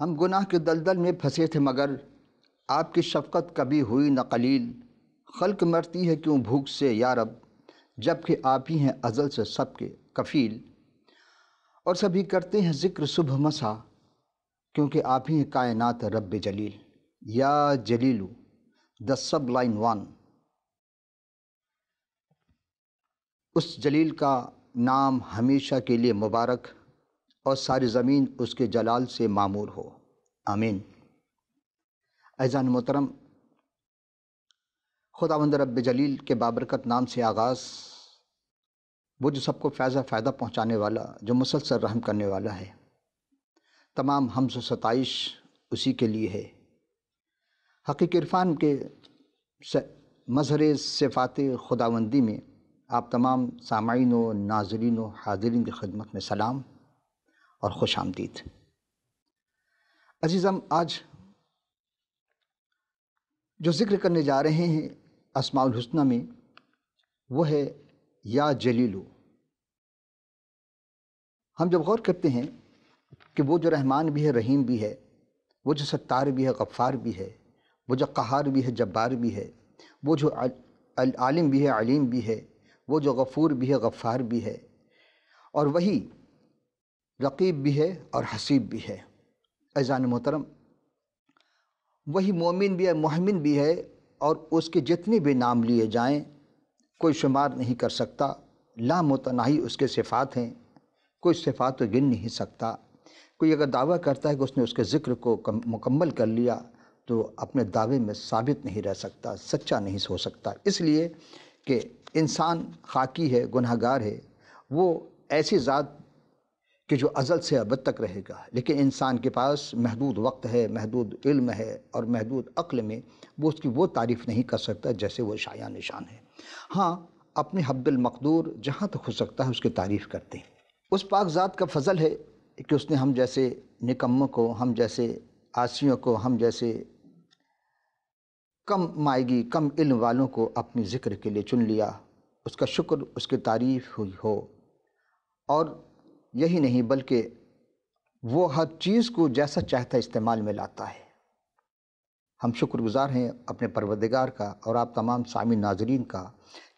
ہم گناہ کے دلدل میں پھنسے تھے مگر آپ کی شفقت کبھی ہوئی نہ قلیل۔ خلق مرتی ہے کیوں بھوک سے یا رب، جبکہ آپ ہی ہیں ازل سے سب کے کفیل۔ اور سبھی کرتے ہیں ذکر صبح مسا، کیونکہ آپ ہی ہیں کائنات رب جلیل۔ یا جلیلو دا سب لائن 1۔ اس جلیل کا نام ہمیشہ کے لیے مبارک اور ساری زمین اس کے جلال سے معمور ہو، آمین۔ عزیزان محترم، خداوند رب جلیل کے بابرکت نام سے آغاز، وہ جو سب کو فائدہ پہنچانے والا، جو مسلسل رحم کرنے والا ہے۔ تمام حمد و ستائش اسی کے لیے ہے۔ حقیقی عرفان کے مظہر صفات خداوندی میں آپ تمام سامعین و ناظرین و حاضرین کی خدمت میں سلام اور خوش آمدید۔ عزیزم، آج جو ذکر کرنے جا رہے ہیں اسماء الحسنی میں، وہ ہے یا جلیلو۔ ہم جب غور کرتے ہیں کہ وہ جو رحمان بھی ہے، رحیم بھی ہے، وہ جو ستار بھی ہے، غفار بھی ہے، وہ جو قہار بھی ہے، جبار بھی ہے، وہ جو عالم بھی ہے، علیم بھی ہے، وہ جو غفور بھی ہے، غفار بھی ہے، اور وہی رقیب بھی ہے اور حسیب بھی ہے۔ عزیزان محترم، وہی مومن بھی ہے، محمن بھی ہے، اور اس کے جتنے بھی نام لیے جائیں کوئی شمار نہیں کر سکتا۔ لامتناہی اس کے صفات ہیں، کوئی صفات تو گن نہیں سکتا۔ کوئی اگر دعویٰ کرتا ہے کہ اس نے اس کے ذکر کو مکمل کر لیا تو اپنے دعوے میں ثابت نہیں رہ سکتا، سچا نہیں ہو سکتا، اس لیے کہ انسان خاکی ہے، گناہ گار ہے۔ وہ ایسی ذات کہ جو ازل سے ابد تک رہے گا، لیکن انسان کے پاس محدود وقت ہے، محدود علم ہے اور محدود عقل میں وہ اس کی وہ تعریف نہیں کر سکتا جیسے وہ شایع نشان ہے۔ ہاں، اپنے حد المقدور جہاں تک ہو سکتا ہے اس کی تعریف کرتے ہیں۔ اس پاک ذات کا فضل ہے کہ اس نے ہم جیسے نکموں کو، ہم جیسے عاصیوں کو، ہم جیسے کم مائگی، کم علم والوں کو اپنی ذکر کے لیے چن لیا۔ اس کا شکر، اس کی تعریف ہوئی ہو۔ اور یہی نہیں بلکہ وہ ہر چیز کو جیسا چاہتا استعمال میں لاتا ہے۔ ہم شکر گزار ہیں اپنے پروردگار کا اور آپ تمام سامعین ناظرین کا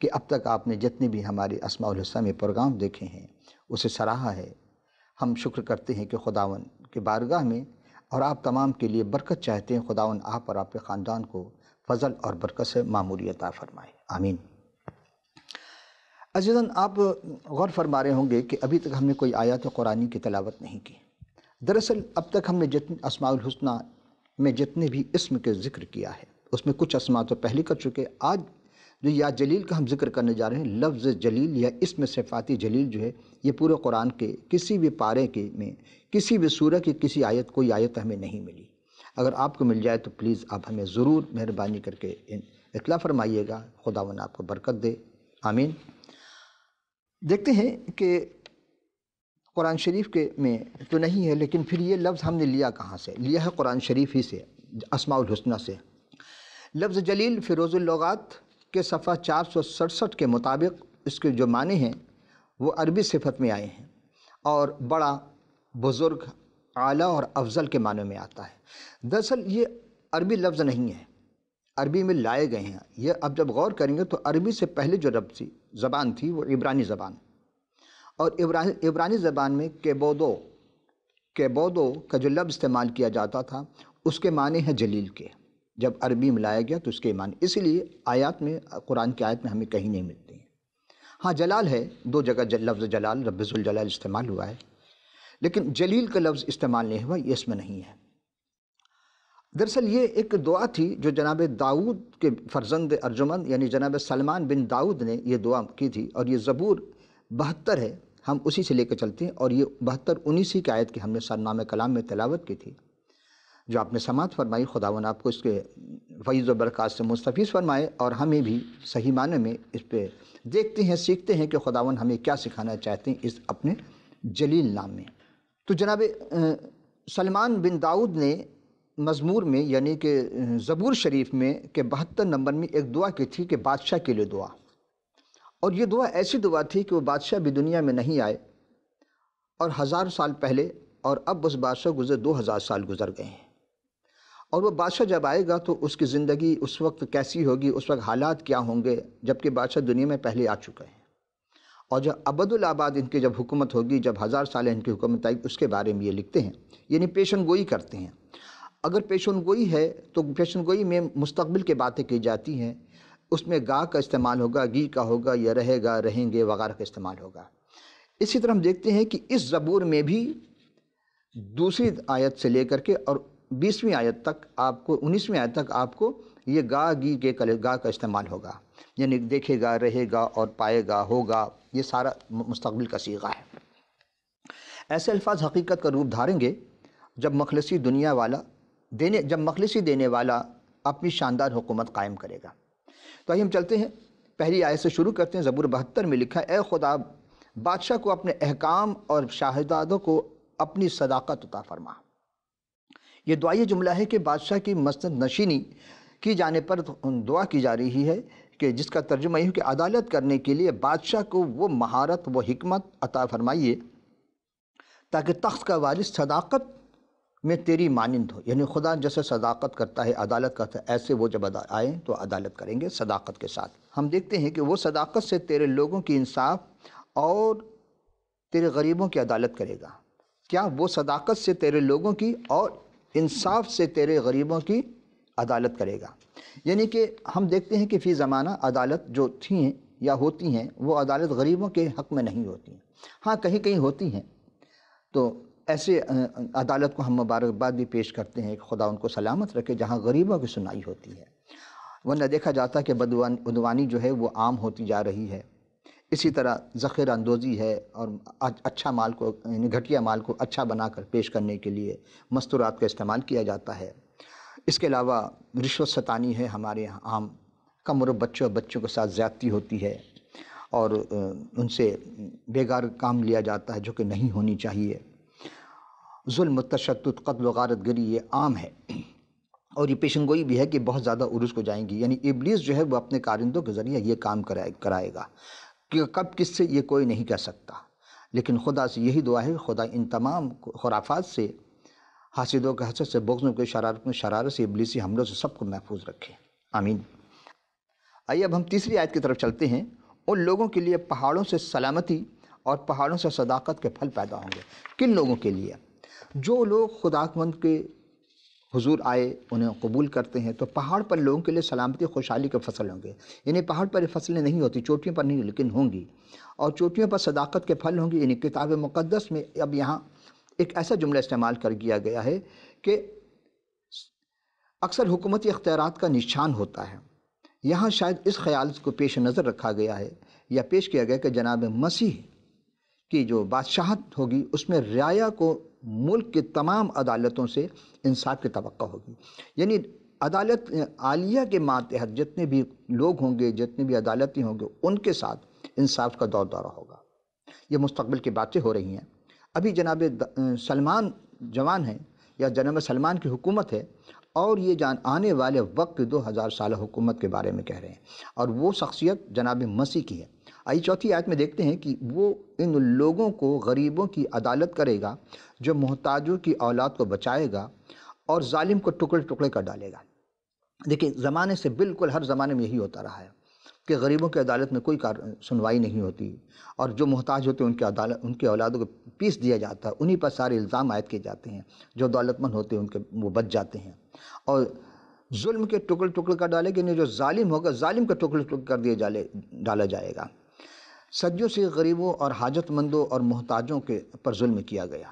کہ اب تک آپ نے جتنے بھی ہماری اسماء الحسنی میں پروگرام دیکھے ہیں اسے سراہا ہے۔ ہم شکر کرتے ہیں کہ خداوند کے بارگاہ میں اور آپ تمام کے لیے برکت چاہتے ہیں۔ خداوند آپ اور آپ کے خاندان کو فضل اور برکت سے معموری عطا فرمائے، آمین۔ عزیزاً، آپ غور فرما رہے ہوں گے کہ ابھی تک ہم نے کوئی آیات قرآنی کی تلاوت نہیں کی۔ دراصل اب تک ہم نے جتنے اسماء الحسنی میں جتنے بھی اسم کے ذکر کیا ہے اس میں کچھ اسماء تو پہلے کر چکے۔ آج جو یا جلیل کا ہم ذکر کرنے جا رہے ہیں، لفظ جلیل یا اسم صفاتی جلیل جو ہے، یہ پورے قرآن کے کسی بھی پارے کے میں، کسی بھی سورہ کی کسی آیت، کوئی آیت ہمیں نہیں ملی۔ اگر آپ کو مل جائے تو پلیز آپ ہمیں ضرور مہربانی کر کے اطلاع فرمائیے گا۔ خداوند آپ کو برکت دے، آمین۔ دیکھتے ہیں کہ قرآن شریف کے میں تو نہیں ہے، لیکن پھر یہ لفظ ہم نے لیا کہاں سے؟ لیا ہے قرآن شریف ہی سے، اسماء الحسنی سے۔ لفظ جلیل فیروز اللغات کے صفحہ 467 کے مطابق اس کے جو معنی ہیں وہ عربی صفت میں آئے ہیں اور بڑا، بزرگ، اعلیٰ اور افضل کے معنی میں آتا ہے۔ دراصل یہ عربی لفظ نہیں ہے، عربی میں لائے گئے ہیں۔ یہ اب جب غور کریں گے تو عربی سے پہلے جو زبان تھی وہ عبرانی زبان، اور عبرانی زبان میں کیبودو کا جو لفظ استعمال کیا جاتا تھا اس کے معنی ہے جلیل کے۔ جب عربی میں لایا گیا تو اس کے معنی، اسی لیے آیات میں، قرآن کی آیت میں ہمیں کہیں نہیں ملتی ہیں۔ ہاں، جلال ہے، دو جگہ لفظ جلال، رب ذوالجلال استعمال ہوا ہے، لیکن جلیل کا لفظ استعمال نہیں ہوا، یہ اس میں نہیں ہے۔ دراصل یہ ایک دعا تھی جو جناب داؤد کے فرزند ارجمند یعنی جناب سلمان بن داؤد نے یہ دعا کی تھی، اور یہ زبور 72 ہے، ہم اسی سے لے کے چلتے ہیں، اور یہ 72 انہی کی آیت کی ہم نے سرنامہ کلام میں تلاوت کی تھی جو آپ نے سماعت فرمائی۔ خداوند آپ کو اس کے فیض و برکات سے مستفیض فرمائے، اور ہمیں بھی صحیح معنی میں اس پہ دیکھتے ہیں، سیکھتے ہیں کہ خداوند ہمیں کیا سکھانا چاہتے ہیں اس اپنے جلیل نام میں۔ تو جناب سلمان بن داؤد نے مزمور میں یعنی کہ زبور شریف میں کہ 72 نمبر میں ایک دعا کی تھی کہ بادشاہ کے لیے دعا، اور یہ دعا ایسی دعا تھی کہ وہ بادشاہ بھی دنیا میں نہیں آئے اور 1000 سال پہلے اور اب اس بادشاہ گزر 2000 سال گزر گئے ہیں، اور وہ بادشاہ جب آئے گا تو اس کی زندگی اس وقت کیسی ہوگی، اس وقت حالات کیا ہوں گے، جبکہ بادشاہ دنیا میں پہلے آ چکے ہیں، اور جب ابد الآباد ان کی جب حکومت ہوگی، جب 1000 سال ان کی حکومت آئے گی، اس کے بارے میں یہ لکھتے ہیں، یعنی پیشن گوئی کرتے ہیں۔ اگر پیشن گوئی ہے تو پیشن گوئی میں مستقبل کی باتیں کی جاتی ہیں، اس میں گا کا استعمال ہوگا، گی کا ہوگا، یا رہے گا، رہیں گے وغیرہ کا استعمال ہوگا۔ اسی طرح ہم دیکھتے ہیں کہ اس زبور میں بھی دوسری آیت سے لے کر کے اور 20ویں آیت تک آپ کو 19ویں آیت تک آپ کو یہ گا گی کے گا کا استعمال ہوگا، یعنی دیکھے گا، رہے گا اور پائے گا، ہوگا، یہ سارا مستقبل کا صیغہ ہے۔ ایسے الفاظ حقیقت کا روپ دھاریں گے جب مخلصی دینے والا اپنی شاندار حکومت قائم کرے گا۔ تو ہم چلتے ہیں، پہلی آیت سے شروع کرتے ہیں۔ زبور 72 میں لکھا ہے، اے خدا بادشاہ کو اپنے احکام اور شاہزادوں کو اپنی صداقت عطا فرما۔ یہ دعائی جملہ ہے کہ بادشاہ کی مسند نشینی کی جانے پر دعا کی جا رہی ہے کہ جس کا ترجمہ یہ ہے کہ عدالت کرنے کے لیے بادشاہ کو وہ مہارت، وہ حکمت عطا فرمائیے تاکہ تخت کا وارث صداقت میں تیری مانند ہو، یعنی خدا جیسے صداقت کرتا ہے، عدالت کرتا ہے، ایسے وہ جب آئیں تو عدالت کریں گے صداقت کے ساتھ۔ ہم دیکھتے ہیں کہ وہ صداقت سے تیرے لوگوں کی انصاف اور تیرے غریبوں کی عدالت کرے گا۔ کیا وہ صداقت سے تیرے لوگوں کی اور انصاف سے تیرے غریبوں کی عدالت کرے گا؟ یعنی کہ ہم دیکھتے ہیں کہ فی زمانہ عدالت جو تھیں یا ہوتی ہیں، وہ عدالت غریبوں کے حق میں نہیں ہوتی ہیں، ہاں کہیں کہیں ہوتی ہیں، تو ایسے عدالت کو ہم مبارکباد بھی پیش کرتے ہیں کہ خدا ان کو سلامت رکھے جہاں غریبوں کی سنائی ہوتی ہے، ورنہ دیکھا جاتا ہے کہ بدعنوانی جو ہے وہ عام ہوتی جا رہی ہے۔ اسی طرح ذخیرہ اندوزی ہے، اور اچھا مال کو یعنی گھٹیا مال کو اچھا بنا کر پیش کرنے کے لیے مستورات کا استعمال کیا جاتا ہے۔ اس کے علاوہ رشوت ستانی ہے ہمارے یہاں عام، کم عمر بچوں کے ساتھ زیادتی ہوتی ہے، اور ان سے بیگار کام لیا جاتا ہے جو کہ نہیں ہونی چاہیے۔ ظلم، تشدد، قتل و غارت گری یہ عام ہے، اور یہ پیشن گوئی بھی ہے کہ بہت زیادہ عروج کو جائیں گی، یعنی ابلیس جو ہے وہ اپنے کارندوں کے ذریعے یہ کام کرائے گا کہ کب کس سے یہ کوئی نہیں کہہ سکتا۔ لیکن خدا سے یہی دعا ہے کہ خدا ان تمام خرافات سے، حاسدوں کے حسد سے، بغضوں کے شرارت سے، ابلیسی حملوں سے سب کو محفوظ رکھے، آمین۔ آئیے اب ہم تیسری آیت کی طرف چلتے ہیں۔ ان لوگوں کے لیے پہاڑوں سے سلامتی اور پہاڑوں سے صداقت کے پھل پیدا ہوں گے۔ کن لوگوں کے لیے؟ جو لوگ خداوند کے حضور آئے، انہیں قبول کرتے ہیں، تو پہاڑ پر لوگوں کے لیے سلامتی، خوشحالی کے فصل ہوں گے۔ یعنی پہاڑ پر یہ فصلیں نہیں ہوتی، چوٹیوں پر نہیں، لیکن ہوں گی، اور چوٹیوں پر صداقت کے پھل ہوں گے۔ یعنی کتاب مقدس میں اب یہاں ایک ایسا جملہ استعمال کر دیا گیا ہے کہ اکثر حکومتی اختیارات کا نشان ہوتا ہے، یہاں شاید اس خیال کو پیش نظر رکھا گیا ہے یا پیش کیا گیا کہ جناب مسیح کی جو بادشاہت ہوگی اس میں رعایا کو ملک کی تمام عدالتوں سے انصاف کی توقع ہوگی، یعنی عدالت عالیہ کے ماتحت جتنے بھی لوگ ہوں گے، جتنے بھی عدالتی ہوں گے، ان کے ساتھ انصاف کا دور دورہ ہوگا۔ یہ مستقبل کی باتیں ہو رہی ہیں۔ ابھی جناب سلمان جوان ہیں، یا جناب سلمان کی حکومت ہے، اور یہ آنے والے وقت 2000 سالہ حکومت کے بارے میں کہہ رہے ہیں، اور وہ شخصیت جناب مسیح کی ہے۔ آئیے چوتھی آیت میں دیکھتے ہیں کہ وہ ان لوگوں کو، غریبوں کی عدالت کرے گا، جو محتاجوں کی اولاد کو بچائے گا اور ظالم کو ٹکڑے ٹکڑے کر ڈالے گا۔ دیکھیں زمانے سے بالکل ہر زمانے میں یہی ہوتا رہا ہے کہ غریبوں کی عدالت میں کوئی سنوائی نہیں ہوتی، اور جو محتاج ہوتے ہیں ان کی اولادوں کو پیس دیا جاتا ہے، انہی پر سارے الزام عائد کیے جاتے ہیں۔ جو دولت مند ہوتے ہیں وہ بچ جاتے ہیں، اور ظلم کے ٹکڑے ٹکڑے کر ڈالے گے، جو ظالم ہوگا ظالم کے ٹکڑے ٹکڑے کر ڈالا جائے گا۔ صدیوں سے غریبوں اور حاجت مندوں اور محتاجوں کے پر ظلم کیا گیا،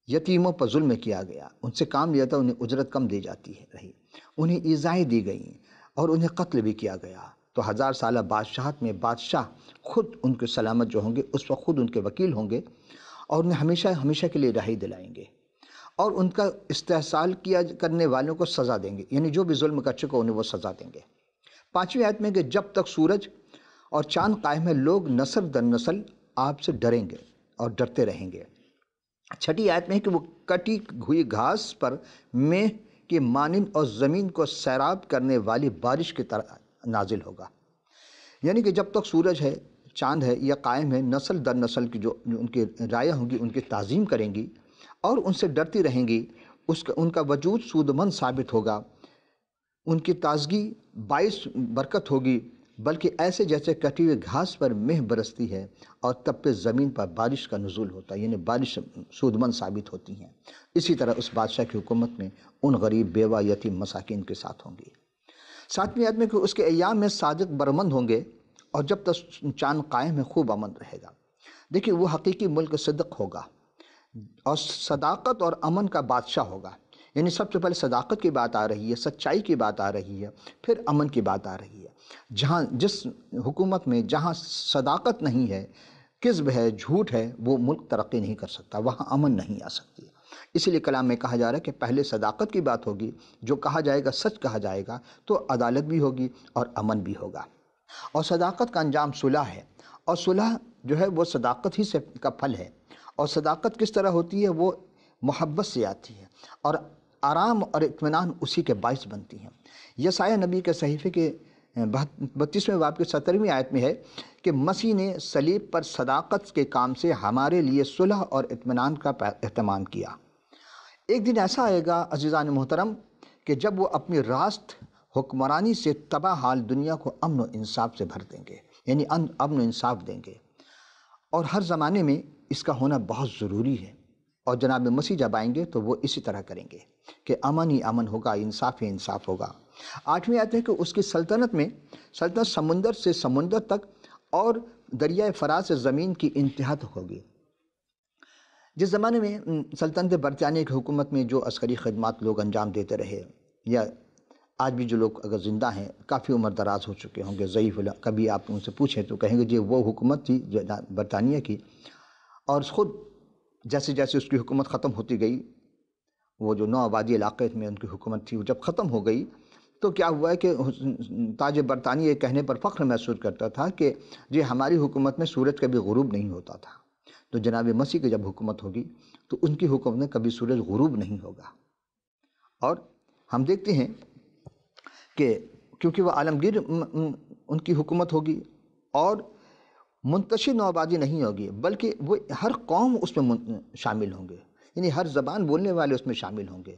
یتیموں پر ظلم کیا گیا، ان سے کام لیا تھا، انہیں اجرت کم دی جاتی رہی، انہیں ایذائیں دی گئیں، اور انہیں قتل بھی کیا گیا۔ تو 1000 سالہ بادشاہت میں بادشاہ خود ان کے سلامت جو ہوں گے اس وقت خود ان کے وکیل ہوں گے، اور انہیں ہمیشہ ہمیشہ کے لیے رہائی دلائیں گے، اور ان کا استحصال کرنے والوں کو سزا دیں گے، یعنی جو بھی ظلم کر چکے انہیں وہ سزا دیں گے۔ 5ویں آیت میں کہ جب تک سورج اور چاند قائم ہے، لوگ نسل در نسل آپ سے ڈریں گے اور ڈرتے رہیں گے۔ 6ٹھی آیت میں ہے کہ وہ کٹی ہوئی گھاس پر مہ کی مانند اور زمین کو سیراب کرنے والی بارش کی طرح نازل ہوگا، یعنی کہ جب تک سورج ہے، چاند ہے یا قائم ہے، نسل در نسل کی جو ان کی رعایا ہوں گی ان کی تعظیم کریں گی، اور ان سے ڈرتی رہیں گی، ان کا وجود سودمند ثابت ہوگا، ان کی تازگی باعث برکت ہوگی، بلکہ ایسے جیسے کٹی ہوئی گھاس پر مہ برستی ہے اور تب پہ زمین پر بارش کا نزول ہوتا ہے، یعنی بارش سودمند ثابت ہوتی ہیں۔ اسی طرح اس بادشاہ کی حکومت میں ان غریب، بیوہ، یتیم، مساکین کے ساتھ ہوں گی۔ 7ویں آیت میں کہ اس کے ایام میں صادق برمند ہوں گے، اور جب تک چاند قائم ہے خوب امن رہے گا۔ دیکھیں، وہ حقیقی ملک صدق ہوگا اور صداقت اور امن کا بادشاہ ہوگا۔ یعنی سب سے پہلے صداقت کی بات آ رہی ہے، سچائی کی بات آ رہی ہے، پھر امن کی بات آ رہی ہے۔ جس حکومت میں جہاں صداقت نہیں ہے، کذب ہے، جھوٹ ہے، وہ ملک ترقی نہیں کر سکتا، وہاں امن نہیں آ سکتی۔ اسی لیے کلام میں کہا جا رہا ہے کہ پہلے صداقت کی بات ہوگی، جو کہا جائے گا سچ کہا جائے گا، تو عدالت بھی ہوگی اور امن بھی ہوگا۔ اور صداقت کا انجام صلح ہے، اور صلح جو ہے وہ صداقت ہی سے کا پھل ہے۔ اور صداقت کس طرح ہوتی ہے؟ وہ محبت سے آتی ہے، اور آرام اور اطمینان اسی کے باعث بنتی ہیں۔ یسایہ نبی کے صحیفے کے 32ویں باب کے 17ویں آیت میں ہے کہ مسیح نے صلیب پر صداقت کے کام سے ہمارے لیے صلح اور اطمینان کا اہتمام کیا۔ ایک دن ایسا آئے گا عزیزان محترم کہ جب وہ اپنی راست حکمرانی سے تباہ حال دنیا کو امن و انصاف سے بھر دیں گے، یعنی امن و انصاف دیں گے، اور ہر زمانے میں اس کا ہونا بہت ضروری ہے۔ اور جناب مسیح جب آئیں گے تو وہ اسی طرح کریں گے کہ امن ہی امن ہوگا، انصاف ہی انصاف ہوگا۔ 8ویں آیت ہے کہ اس کی سلطنت میں سلطنت سمندر سے سمندر تک اور دریائے فرات سے زمین کی انتہا تک ہوگی۔ جس زمانے میں سلطنت برطانیہ کی حکومت میں جو عسکری خدمات لوگ انجام دیتے رہے، یا آج بھی جو لوگ اگر زندہ ہیں کافی عمر دراز ہو چکے ہوں گے، ضعیف، کبھی آپ ان سے پوچھیں تو کہیں گے جی وہ حکومت تھی برطانیہ کی، اور خود جیسے جیسے اس کی حکومت ختم ہوتی گئی، وہ جو نو آبادی علاقے میں ان کی حکومت تھی وہ جب ختم ہو گئی تو کیا ہوا ہے کہ تاج برطانیہ یہ کہنے پر فخر محسوس کرتا تھا کہ جی ہماری حکومت میں سورج کبھی غروب نہیں ہوتا تھا۔ تو جناب مسیح کی جب حکومت ہوگی تو ان کی حکومت میں کبھی سورج غروب نہیں ہوگا۔ اور ہم دیکھتے ہیں کہ کیونکہ وہ عالمگیر ان کی حکومت ہوگی، اور منتشر نوآبادی نہیں ہوگی، بلکہ وہ ہر قوم اس میں شامل ہوں گے، یعنی ہر زبان بولنے والے اس میں شامل ہوں گے۔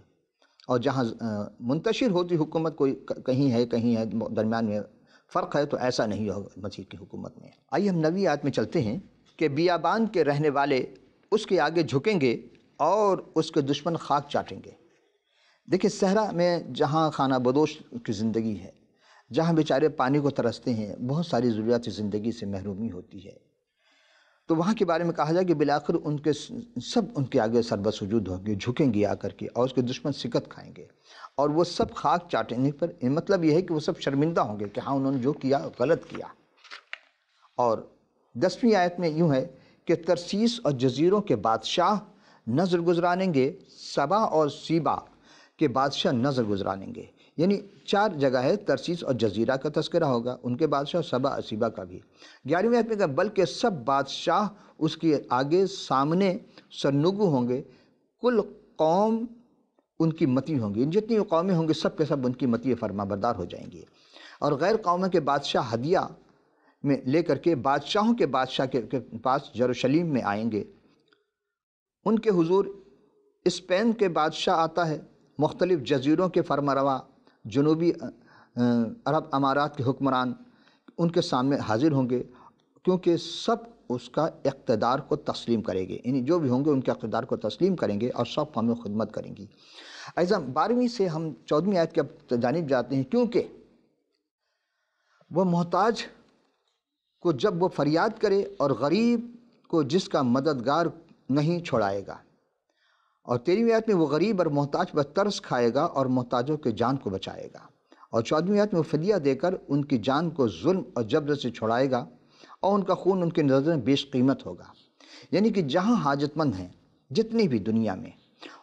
اور جہاں منتشر ہوتی حکومت کوئی کہیں ہے درمیان میں فرق ہے، تو ایسا نہیں ہوگا مسیح کی حکومت میں۔ آئیے ہم 9ویں آیت میں چلتے ہیں کہ بیابان کے رہنے والے اس کے آگے جھکیں گے اور اس کے دشمن خاک چاٹیں گے۔ دیکھیں، صحرا میں جہاں خانہ بدوش کی زندگی ہے، جہاں بیچارے پانی کو ترستے ہیں، بہت ساری ضروریات زندگی سے محرومی ہوتی ہے، تو وہاں کے بارے میں کہا جائے کہ بالآخر ان کے آگے سر بسجود ہوں گے، جھکیں گے آ کر کے، اور اس کے دشمن سکت کھائیں گے، اور وہ سب خاک چاٹنے پر، مطلب یہ ہے کہ وہ سب شرمندہ ہوں گے کہ ہاں انہوں نے جو کیا غلط کیا۔ اور 10ویں آیت میں یوں ہے کہ ترسیس اور جزیروں کے بادشاہ نظر گزرانیں گے، سبا اور سیبا کے بادشاہ نظر گزرانیں گے۔ یعنی 4 جگہ ہے، ترسیس اور جزیرہ کا تذکرہ ہوگا، ان کے بادشاہ، سبا اور سیبا کا بھی۔ 11ویں آیت میں کہا بلکہ سب بادشاہ اس کے آگے سامنے سرنگو ہوں گے، کل قوم ان کی متی ہوں گی، جتنی قومیں ہوں گی سب کے سب ان کی متی فرما بردار ہو جائیں گی۔ اور غیر قوموں کے بادشاہ ہدیہ میں لے کر کے بادشاہوں کے بادشاہ کے پاس یروشلم میں آئیں گے۔ ان کے حضور اسپین کے بادشاہ آتا ہے، مختلف جزیروں کے فرمانروا، جنوبی عرب امارات کے حکمران ان کے سامنے حاضر ہوں گے، کیونکہ سب اس کا اقتدار کو تسلیم کریں گے، یعنی جو بھی ہوں گے ان کے اقتدار کو تسلیم کریں گے اور سب قومیں خدمت کریں گی۔ ایسا 12ویں سے ہم 14ویں آیت کی جانب جاتے ہیں، کیونکہ وہ محتاج کو جب وہ فریاد کرے اور غریب کو جس کا مددگار نہیں چھوڑائے گا۔ اور 13ویں آیت میں وہ غریب اور محتاج پر ترس کھائے گا اور محتاجوں کے جان کو بچائے گا۔ اور 14ویں آیت میں وہ فدیہ دے کر ان کی جان کو ظلم اور جبر سے چھڑائے گا، اور ان کا خون ان کی نظر میں بیش قیمت ہوگا۔ یعنی کہ جہاں حاجت مند ہیں جتنی بھی دنیا میں،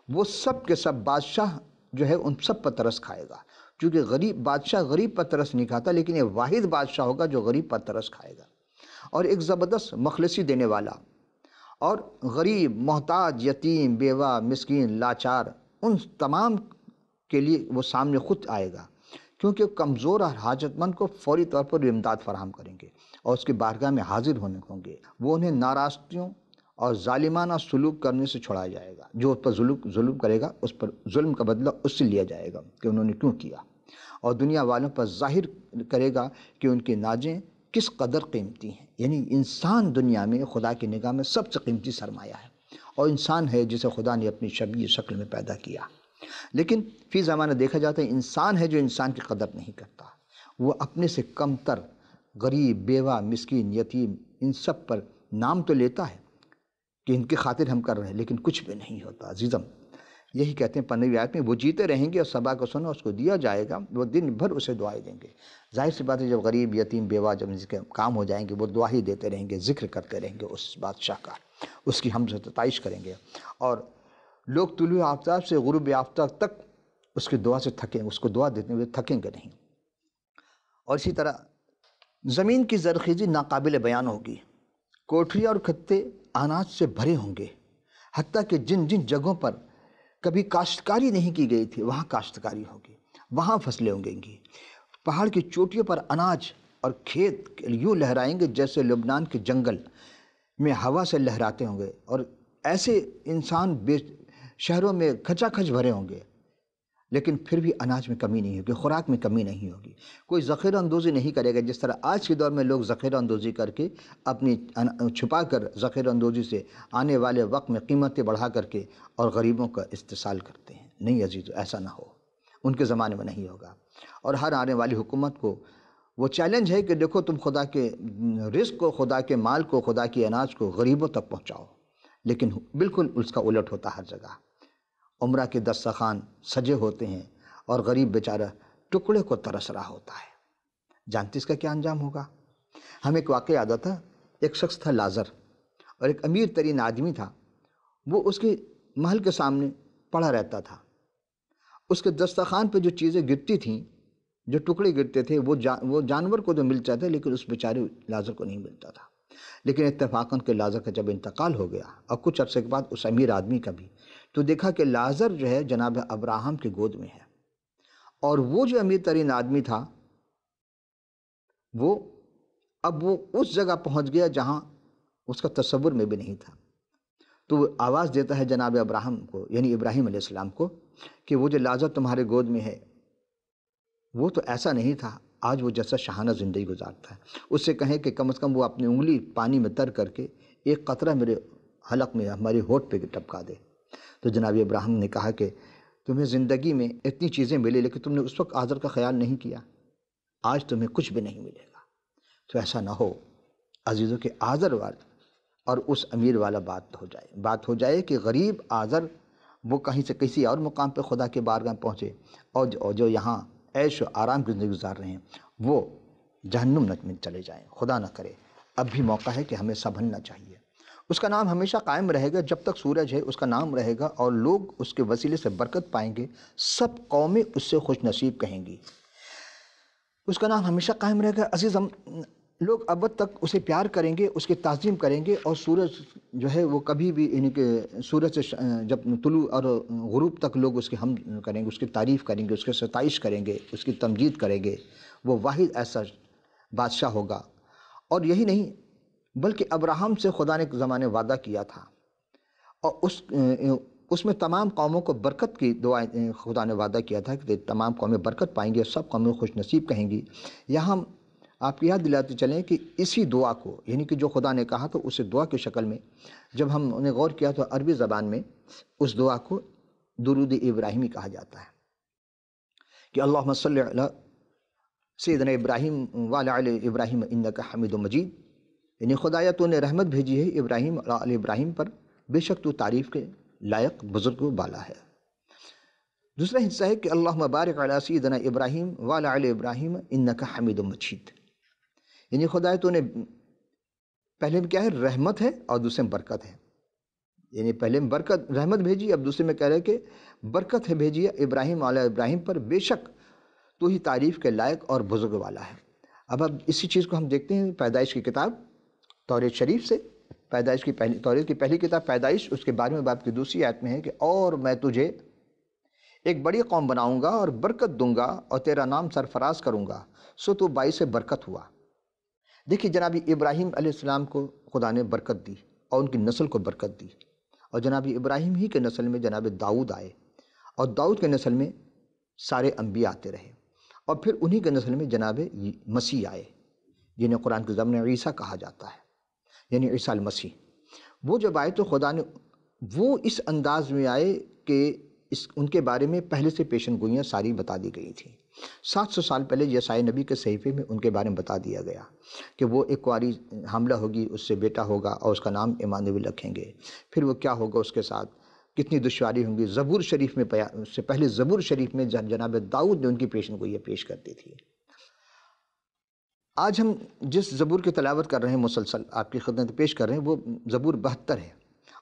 وہ سب کے سب بادشاہ جو ہے ان سب پر ترس کھائے گا، کیونکہ غریب بادشاہ غریب پر ترس نہیں کھاتا، لیکن یہ واحد بادشاہ ہوگا جو غریب پر ترس کھائے گا، اور ایک زبردست مخلصی دینے والا، اور غریب، محتاج، یتیم، بیوہ، مسکین، لاچار، ان تمام کے لیے وہ سامنے خود آئے گا، کیونکہ کمزور اور حاجت مند کو فوری طور پر امداد فراہم کریں گے اور اس کی بارگاہ میں حاضر ہونے ہوں گے۔ وہ انہیں ناراستیوں اور ظالمانہ سلوک کرنے سے چھڑایا جائے گا۔ جو اس پر ظلم کرے گا اس پر ظلم کا بدلہ اس سے لیا جائے گا کہ انہوں نے کیوں کیا، اور دنیا والوں پر ظاہر کرے گا کہ ان کی ناجیں کس قدر قیمتی ہیں۔ یعنی انسان دنیا میں خدا کی نگاہ میں سب سے قیمتی سرمایہ ہے، اور انسان ہے جسے خدا نے اپنی شبیہ شکل میں پیدا کیا۔ لیکن فی زمانہ دیکھا جاتا ہے انسان ہے جو انسان کی قدر نہیں کرتا، وہ اپنے سے کم تر غریب، بیوہ، مسکین، یتیم، ان سب پر نام تو لیتا ہے کہ ان کی خاطر ہم کر رہے ہیں، لیکن کچھ بھی نہیں ہوتا۔ عزیزم، یہی کہتے ہیں 15ویں آیت میں، وہ جیتے رہیں گے اور صبا کو سنا اس کو دیا جائے گا، وہ دن بھر اسے دعائیں دیں گے۔ ظاہر سی بات ہے جب غریب، یتیم، بیوہ جب اس کے کام ہو جائیں گے، وہ دعا ہی دیتے رہیں گے، ذکر کرتے رہیں گے اس بادشاہ کا، اس کی حمد و ستائش کریں گے، اور لوگ طلوع آفتاب سے غروب آفتاب تک اس کی دعا سے تھکیں، اس کو دعا دیتے ہوئے تھکیں گے نہیں۔ اور اسی طرح زمین کی زرخیزی ناقابل بیان ہوگی، کوٹھری اور کھتے اناج سے بھرے ہوں گے، حتیٰ کہ جن جن جگہوں پر کبھی کاشتکاری نہیں کی گئی تھی وہاں کاشتکاری ہوگی، وہاں فصلیں اگیں گی۔ پہاڑ کی چوٹیوں پر اناج اور کھیت یوں لہرائیں گے جیسے لبنان کے جنگل میں ہوا سے لہراتے ہوں گے، اور ایسے انسان شہروں میں کھچا کھچ بھرے ہوں گے، لیکن پھر بھی اناج میں کمی نہیں ہوگی، خوراک میں کمی نہیں ہوگی۔ کوئی ذخیرہ اندوزی نہیں کرے گا، جس طرح آج کے دور میں لوگ ذخیرہ اندوزی کر کے اپنی چھپا کر ذخیرہ اندوزی سے آنے والے وقت میں قیمتیں بڑھا کر کے اور غریبوں کا استحصال کرتے ہیں۔ نہیں عزیزو، ایسا نہ ہو، ان کے زمانے میں نہیں ہوگا۔ اور ہر آنے والی حکومت کو وہ چیلنج ہے کہ دیکھو تم خدا کے رزق کو، خدا کے مال کو، خدا کی اناج کو غریبوں تک پہنچاؤ، لیکن بالکل اس کا الٹ ہوتا ہر جگہ۔ عمرہ کے دسترخوان سجے ہوتے ہیں اور غریب بیچارہ ٹکڑے کو ترس رہا ہوتا ہے۔ جانتے اس کا کیا انجام ہوگا؟ ہمیں ایک واقعہ یاد آتا، ایک شخص تھا لازر، اور ایک امیر ترین آدمی تھا، وہ اس کے محل کے سامنے پڑا رہتا تھا۔ اس کے دسترخوان پہ جو چیزیں گرتی تھیں، جو ٹکڑے گرتے تھے، وہ جانور کو تو مل جاتا ہے، لیکن اس بیچارے لازر کو نہیں ملتا تھا۔ لیکن اتفاقاً کہ لازر کا جب انتقال ہو گیا اور کچھ عرصے کے بعد اس امیر آدمی کا بھی، تو دیکھا کہ لازر جو ہے جناب ابراہم کی گود میں ہے، اور وہ جو امیر ترین آدمی تھا وہ اب وہ اس جگہ پہنچ گیا جہاں اس کا تصور میں بھی نہیں تھا۔ تو وہ آواز دیتا ہے جناب ابراہم کو، یعنی ابراہیم علیہ السلام کو، کہ وہ جو لازر تمہارے گود میں ہے وہ تو ایسا نہیں تھا، آج وہ جیسا شاہانہ زندگی گزارتا ہے۔ اس سے کہیں کہ کم از کم وہ اپنی انگلی پانی میں تر کر کے ایک قطرہ میرے حلق میں، ہماری ہونٹ پہ ٹپکا دے۔ تو جناب ابراہیم نے کہا کہ تمہیں زندگی میں اتنی چیزیں ملی، لیکن تم نے اس وقت آذر کا خیال نہیں کیا، آج تمہیں کچھ بھی نہیں ملے گا۔ تو ایسا نہ ہو عزیزوں کہ آذر والا اور اس امیر والا بات ہو جائے کہ غریب آذر وہ کہیں سے کسی اور مقام پہ خدا کے بارگاہ پہنچے، اور جو یہاں عیش و آرام کی زندگی گزار رہے ہیں وہ جہنم میں چلے جائیں۔ خدا نہ کرے۔ اب بھی موقع ہے کہ ہمیں سنبھلنا چاہیے۔ اس کا نام ہمیشہ قائم رہے گا، جب تک سورج ہے اس کا نام رہے گا، اور لوگ اس کے وسیلے سے برکت پائیں گے، سب قومیں اس سے خوش نصیب کہیں گی۔ اس کا نام ہمیشہ قائم رہے گا۔ عزیز، ہم لوگ ابد تک اسے پیار کریں گے، اس کی تعظیم کریں گے، اور سورج جو ہے وہ کبھی بھی یعنی کہ سورج سے جب طلوع اور غروب تک لوگ اس کی حمد کریں گے، اس کی تعریف کریں گے، اس کی ستائش کریں گے، اس کی تمجید کریں گے۔ وہ واحد ایسا بادشاہ ہوگا۔ اور یہی نہیں بلکہ ابراہم سے خدا نے ایک زمانے وعدہ کیا تھا، اور اس میں تمام قوموں کو برکت کی دعائیں خدا نے وعدہ کیا تھا کہ تمام قومیں برکت پائیں گی اور سب قومیں خوش نصیب کہیں گی۔ یہاں ہم آپ کو یاد دلاتے چلیں کہ اسی دعا کو، یعنی کہ جو خدا نے کہا تو اسے دعا کی شکل میں جب ہم نے غور کیا تو عربی زبان میں اس دعا کو درود ابراہیمی کہا جاتا ہے کہ اللہم صلی علی سیدنا ابراہیم وعلی آل ابراہیم انک حمید مجید، یعنی خدایا تو نے رحمت بھیجی ہے ابراہیم اور آل ابراہیم پر، بے شک تو تعریف کے لائق بزرگ و بالا ہے۔ دوسرا حصہ ہے کہ اللہم بارک علی سیدنا ابراہیم وعلی آل ابراہیم انک حمید مجید، یعنی خدایا تو نے پہلے میں کیا ہے، رحمت ہے، اور دوسرے میں برکت ہے۔ یعنی پہلے میں برکت رحمت بھیجی، اب دوسرے میں کہہ رہے کہ برکت ہے بھیجی ہے ابراہیم علیہ ابراہیم پر، بے شک تو ہی تعریف کے لائق اور بزرگ والا ہے۔ اب اسی چیز کو ہم دیکھتے ہیں پیدائش کی کتاب توریت شریف سے، توریت کی پہلی کتاب پیدائش، اس کے 12ویں باب کی دوسری آیت میں ہے کہ اور میں تجھے ایک بڑی قوم بناؤں گا اور برکت دوں گا اور تیرا نام سرفراز کروں گا، سو تو باعث برکت ہوا۔ دیکھیے جناب ابراہیم علیہ السلام کو خدا نے برکت دی، اور ان کی نسل کو برکت دی، اور جناب ابراہیم ہی کے نسل میں جناب داؤد آئے، اور داؤد کے نسل میں سارے انبیاء آتے رہے، اور پھر انہی کے نسل میں جناب مسیح آئے، جنہیں قرآن کے زمانے میں عیسیٰ کہا جاتا ہے، یعنی عیسیٰ المسیح۔ وہ جب آئے تو خدا نے وہ اس انداز میں آئے کہ ان کے بارے میں پہلے سے پیشن گوئیاں ساری بتا دی گئی تھیں۔ 700 سال پہلے یسائی نبی کے صحیفے میں ان کے بارے میں بتا دیا گیا کہ وہ ایک کواری حاملہ ہوگی، اس سے بیٹا ہوگا اور اس کا نام ایمانویل رکھیں گے، پھر وہ کیا ہوگا اس کے ساتھ، کتنی دشواری ہوں گی۔ زبور شریف میں اس سے پہلے زبور شریف میں جناب داؤد نے ان کی پیشن گوئیاں پیش کر دی تھی۔ آج ہم جس زبور کی تلاوت کر رہے ہیں، مسلسل آپ کی خدمت پیش کر رہے ہیں، وہ زبور 72 ہے،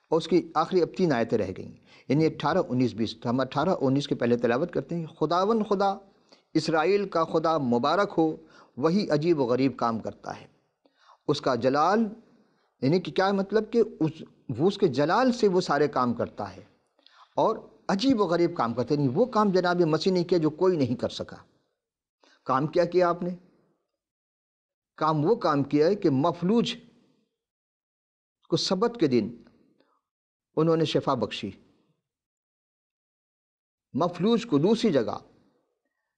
اور اس کی آخری اب 3 آیتیں رہ گئیں، یعنی 18، 19، 20۔ تو ہم 18 اور 19 کے پہلے تلاوت کرتے ہیں۔ خداون خدا اسرائیل کا خدا مبارک ہو، وہی عجیب و غریب کام کرتا ہے، اس کا جلال، یعنی کہ کیا مطلب کہ وہ اس کے جلال سے وہ سارے کام کرتا ہے، اور عجیب و غریب کام کرتا ہے، یعنی وہ کام جناب مسیح نے کیا جو کوئی نہیں کر سکا۔ کام کیا کیا آپ نے؟ کام وہ کام کیا ہے کہ مفلوج کو سبت کے دن انہوں نے شفا بخشی، مفلوج کو دوسری جگہ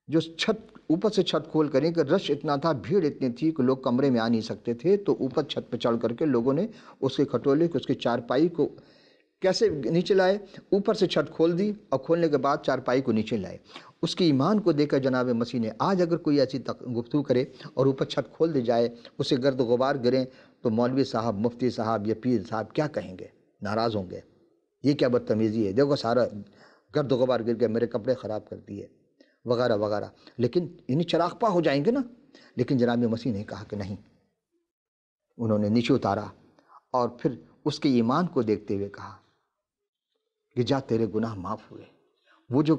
جو چھت، اوپر سے چھت کھول کریں کہ رش اتنا تھا، بھیڑ اتنی تھی کہ لوگ کمرے میں آ نہیں سکتے تھے، تو اوپر چھت پہ چڑھ کر کے لوگوں نے اس کے کھٹولے کو، اس کی چارپائی کو کیسے نیچے لائے؟ اوپر سے چھت کھول دی، اور کھولنے کے بعد چارپائی کو نیچے لائے۔ اس کی ایمان کو دیکھ کر جناب مسیح نے آج اگر کوئی ایسی گفتگو کرے اور اوپر چھت کھول دی جائے، اسے گرد و غبار گریں، تو مولوی صاحب، مفتی صاحب یا پیر صاحب کیا کہیں گے؟ ناراض ہوں گے، یہ کیا بدتمیزی ہے، دیکھو سارا گرد و غبار گر گیا، میرے کپڑے خراب کر دیے، وغیرہ وغیرہ۔ لیکن انہیں چراغپا ہو جائیں گے نا۔ لیکن جناب مسیح نے کہا کہ نہیں، انہوں نے نیچے اتارا، اور پھر اس کے ایمان کو دیکھتے ہوئے کہا کہ جا تیرے گناہ معاف ہوئے۔ وہ جو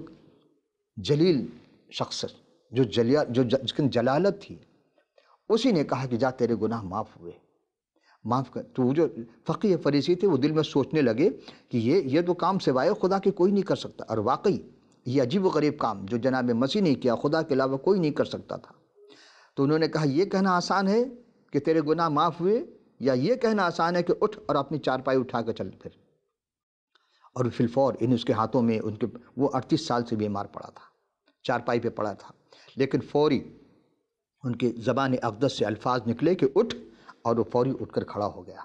جلیل شخص، جو جس کی جلالت تھی، اسی نے کہا کہ جا تیرے گناہ معاف ہوئے، معاف کر۔ تو وہ جو فقیہ فریسی تھے وہ دل میں سوچنے لگے کہ یہ تو کام سوائے خدا کے کوئی نہیں کر سکتا، اور واقعی یہ عجیب و غریب کام جو جناب مسیح نے کیا، خدا کے علاوہ کوئی نہیں کر سکتا تھا۔ تو انہوں نے کہا یہ کہنا آسان ہے کہ تیرے گناہ معاف ہوئے، یا یہ کہنا آسان ہے کہ اٹھ اور اپنی چارپائی اٹھا کے چل پھر۔ اور فی الفور اس کے ہاتھوں میں وہ 38 سال سے بیمار پڑا تھا، چارپائی پہ پڑا تھا، لیکن فوری ان کی زبان اقدس سے الفاظ نکلے کہ اٹھ، اور وہ فوری اٹھ کر کھڑا ہو گیا۔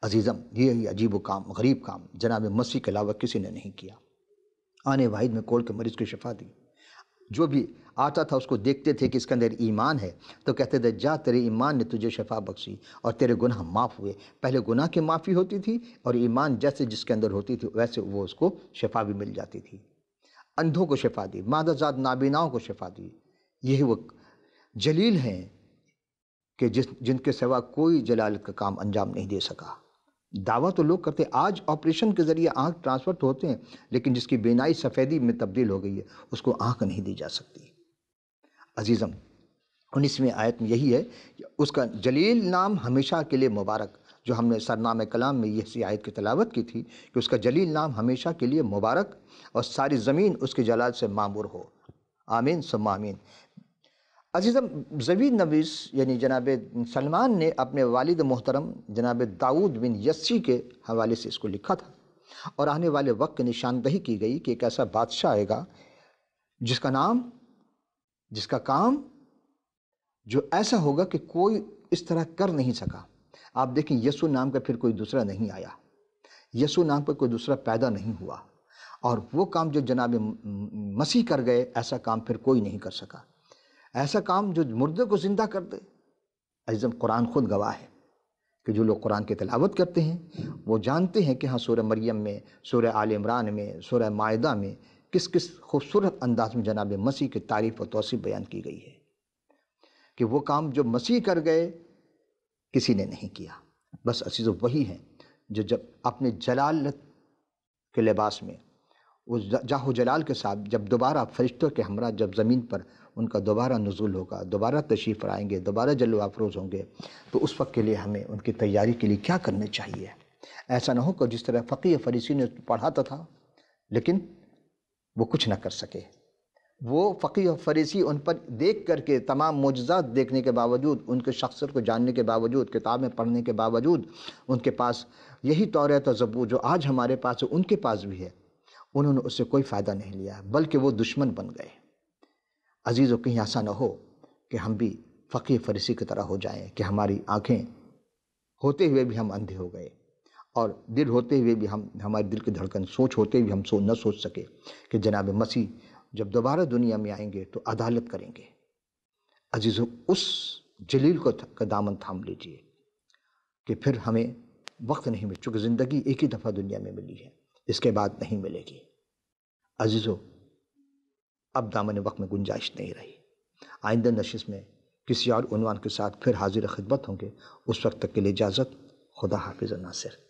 عزیزم، یہ عجیب و کام، غریب کام جناب مسیح کے علاوہ کسی نے نہیں کیا۔ آنے واحد میں کوڑ کے مریض کی شفا دی۔ جو بھی آتا تھا اس کو دیکھتے تھے کہ اس کے اندر ایمان ہے، تو کہتے تھے جا تیرے ایمان نے تجھے شفا بخشی اور تیرے گناہ معاف ہوئے۔ پہلے گناہ کی معافی ہوتی تھی، اور ایمان جیسے جس کے اندر ہوتی تھی ویسے وہ اس کو شفا بھی مل جاتی تھی۔ اندھوں کو شفا دی، مادہ زاد نابیناؤں کو شفا دی۔ یہی وہ جلیل ہیں کہ جن کے سوا کوئی جلالت کا کام انجام نہیں دے سکا۔ دعویٰ تو لوگ کرتے، آج آپریشن کے ذریعے آنکھ ٹرانسفر تو ہوتے ہیں، لیکن جس کی بینائی سفیدی میں تبدیل ہو گئی ہے اس کو آنکھ نہیں دی جا سکتی۔ عزیزم، 19ویں آیت میں یہی ہے کہ اس کا جلیل نام ہمیشہ کے لیے مبارک، جو ہم نے سرنامہ کلام میں یہ سی آیت کی تلاوت کی تھی کہ اس کا جلیل نام ہمیشہ کے لیے مبارک، اور ساری زمین اس کے جلال سے معمور ہو۔ آمین ثم آمین۔ عزیزم، زوید نویس یعنی جناب سلمان نے اپنے والد محترم جناب داؤد بن یسی کے حوالے سے اس کو لکھا تھا، اور آنے والے وقت کی نشاندہی کی گئی کہ ایک ایسا بادشاہ آئے گا جس کا کام جو ایسا ہوگا کہ کوئی اس طرح کر نہیں سکا۔ آپ دیکھیں، یسوع نام کا پھر کوئی دوسرا نہیں آیا، یسوع نام پر کوئی دوسرا پیدا نہیں ہوا، اور وہ کام جو جناب مسیح کر گئے ایسا کام پھر کوئی نہیں کر سکا، ایسا کام جو مردے کو زندہ کر دے۔ عزیزم، قرآن خود گواہ ہے کہ جو لوگ قرآن کی تلاوت کرتے ہیں وہ جانتے ہیں کہ ہاں سورہ مریم میں، سورہ آل عمران میں، سورہ مائدہ میں کس خوبصورت انداز میں جناب مسیح کی تعریف و توصیف بیان کی گئی ہے کہ وہ کام جو مسیح کر گئے کسی نے نہیں کیا۔ بس عزیزو، وہی ہیں جو جب اپنے جلالت کے لباس میں، اس جاہ و جلال کے ساتھ جب دوبارہ فرشتوں کے ہمراہ جب زمین پر ان کا دوبارہ نزول ہوگا، دوبارہ تشریف آئیں گے، دوبارہ جلوہ افروز ہوں گے، تو اس وقت کے لیے ہمیں ان کی تیاری کے لیے کیا کرنا چاہیے؟ ایسا نہ ہو کہ جس طرح فقیہ فریسی نے پڑھاتا تھا لیکن وہ کچھ نہ کر سکے، وہ فقیہ و فریسی ان پر دیکھ کر کے، تمام معجزات دیکھنے کے باوجود، ان کے شخصیت کو جاننے کے باوجود، کتابیں پڑھنے کے باوجود، ان کے پاس یہی توریت و زبور جو آج ہمارے پاس ہے ان کے پاس بھی ہے، انہوں نے اس سے کوئی فائدہ نہیں لیا، بلکہ وہ دشمن بن گئے۔ عزیزو، کہیں ایسا نہ ہو کہ ہم بھی فقیہ فریسی کی طرح ہو جائیں کہ ہماری آنکھیں ہوتے ہوئے بھی ہم اندھے ہو گئے، اور دل ہوتے ہوئے بھی ہمارے دل کی دھڑکن، سوچ ہوتے ہوئے ہم نہ سوچ سکے کہ جناب مسیح جب دوبارہ دنیا میں آئیں گے تو عدالت کریں گے۔ عزیزو، اس جلیل کا دامن تھام لیجئے کہ پھر ہمیں وقت نہیں مل، چونکہ زندگی ایک ہی دفعہ دنیا میں ملی ہے، اس کے بعد نہیں ملے گی۔ عزیزو، اب دامن وقت میں گنجائش نہیں رہی۔ آئندہ نشست میں کسی اور عنوان کے ساتھ پھر حاضر خدمت ہوں گے۔ اس وقت تک کے لیے اجازت۔ خدا حافظ ناصر۔